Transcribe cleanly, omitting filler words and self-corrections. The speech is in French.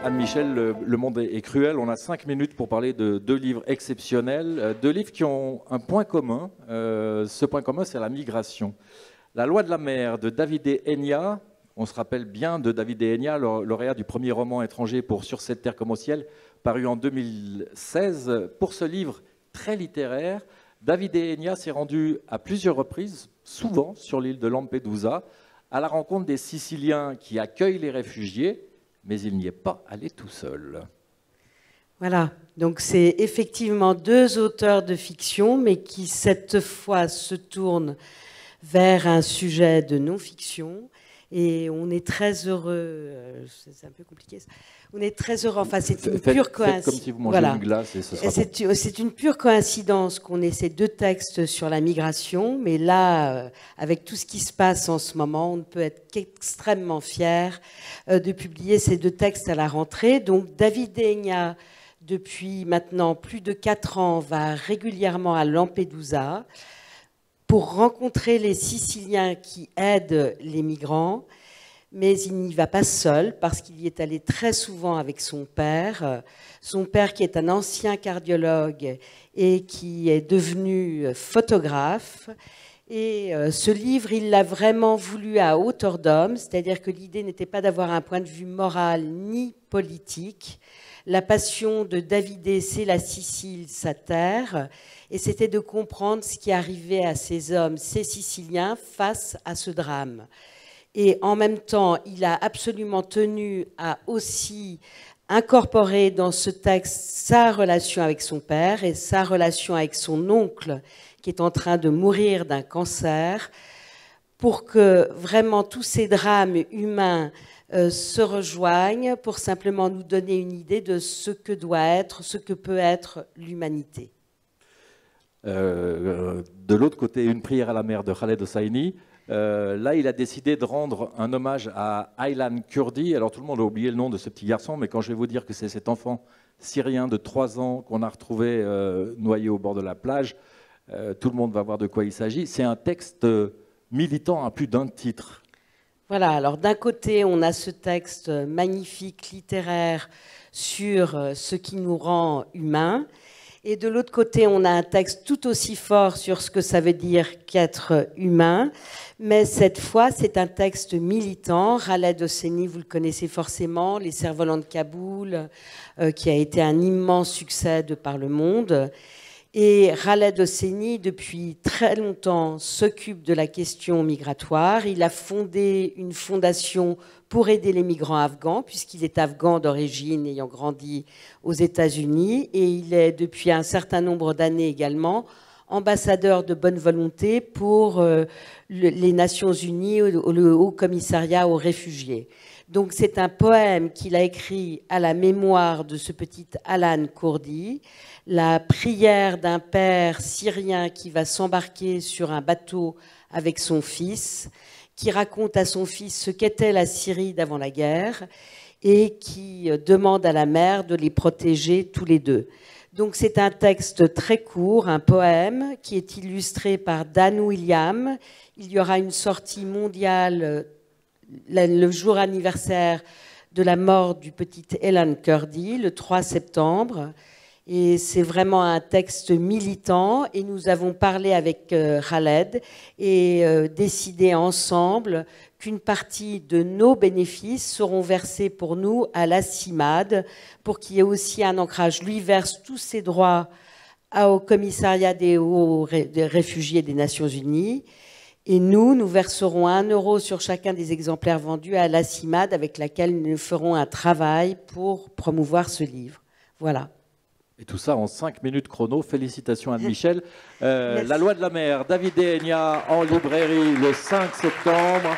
Anne-Michel, le monde est cruel. On a 5 minutes pour parler de 2 livres exceptionnels, 2 livres qui ont un point commun. Ce point commun, c'est la migration. La loi de la mer de David Enya. On se rappelle bien de David Enya, lauréat du premier roman étranger pour Sur cette terre comme au ciel, paru en 2016. Pour ce livre très littéraire, David Enya s'est rendu à plusieurs reprises, souvent sur l'île de Lampedusa, à la rencontre des Siciliens qui accueillent les réfugiés, mais il n'y est pas allé tout seul. Voilà, donc c'est effectivement 2 auteurs de fiction, mais qui cette fois se tournent vers un sujet de non-fiction. Et on est très heureux, c'est un peu compliqué ça. On est très heureux, enfin c'est une pure coïncidence. Comme si vous mangez une glace et ce sera bon. C'est une pure coïncidence qu'on ait ces 2 textes sur la migration, mais là, avec tout ce qui se passe en ce moment, on ne peut être qu'extrêmement fier de publier ces 2 textes à la rentrée. Donc David Enya, depuis maintenant plus de 4 ans, va régulièrement à Lampedusa pour rencontrer les Siciliens qui aident les migrants, mais il n'y va pas seul parce qu'il y est allé très souvent avec son père qui est un ancien cardiologue et qui est devenu photographe. Et ce livre, il l'a vraiment voulu à hauteur d'homme, c'est-à-dire que l'idée n'était pas d'avoir un point de vue moral ni politique. La passion de David, c'est la Sicile, sa terre, et c'était de comprendre ce qui arrivait à ces hommes, ces Siciliens, face à ce drame. Et en même temps, il a absolument tenu à aussi incorporer dans ce texte sa relation avec son père et sa relation avec son oncle, qui est en train de mourir d'un cancer, pour que vraiment tous ces drames humains se rejoignent pour simplement nous donner une idée de ce que doit être, ce que peut être l'humanité. De l'autre côté, Une prière à la mer de Khaled Hosseini. Là, il a décidé de rendre un hommage à Aylan Kurdi. Alors, tout le monde a oublié le nom de ce petit garçon, mais quand je vais vous dire que c'est cet enfant syrien de 3 ans qu'on a retrouvé noyé au bord de la plage, tout le monde va voir de quoi il s'agit. C'est un texte militant à plus d'un titre. Voilà, alors d'un côté, on a ce texte magnifique, littéraire, sur ce qui nous rend humains. Et de l'autre côté, on a un texte tout aussi fort sur ce que ça veut dire qu'être humain. Mais cette fois, c'est un texte militant. Khaled Hosseini, vous le connaissez forcément, Les Cerfs-volants de Kaboul, qui a été un immense succès de par le monde. Et Khaled Hosseini, depuis très longtemps, s'occupe de la question migratoire. Il a fondé une fondation pour aider les migrants afghans, puisqu'il est afghan d'origine, ayant grandi aux États-Unis. Et il est, depuis un certain nombre d'années également, ambassadeur de bonne volonté pour les Nations Unies, le Haut Commissariat aux réfugiés. Donc c'est un poème qu'il a écrit à la mémoire de ce petit Aylan Kurdi, la prière d'un père syrien qui va s'embarquer sur un bateau avec son fils, qui raconte à son fils ce qu'était la Syrie d'avant la guerre et qui demande à la mère de les protéger tous les 2. Donc c'est un texte très court, un poème qui est illustré par Dan William. Il y aura une sortie mondiale le jour anniversaire de la mort du petit Aylan Kurdi, le 3 septembre. Et c'est vraiment un texte militant. Et nous avons parlé avec Khaled et décidé ensemble qu'une partie de nos bénéfices seront versés pour nous à la CIMAD, pour qu'il y ait aussi un ancrage. Lui verse tous ses droits au commissariat des réfugiés des Nations Unies. Et nous verserons 1 euro sur chacun des exemplaires vendus à la CIMAD, avec laquelle nous ferons un travail pour promouvoir ce livre. Voilà. Et tout ça en 5 minutes chrono. Félicitations Anne-Michel. La loi de la mer, David Enya en librairie le 5 septembre.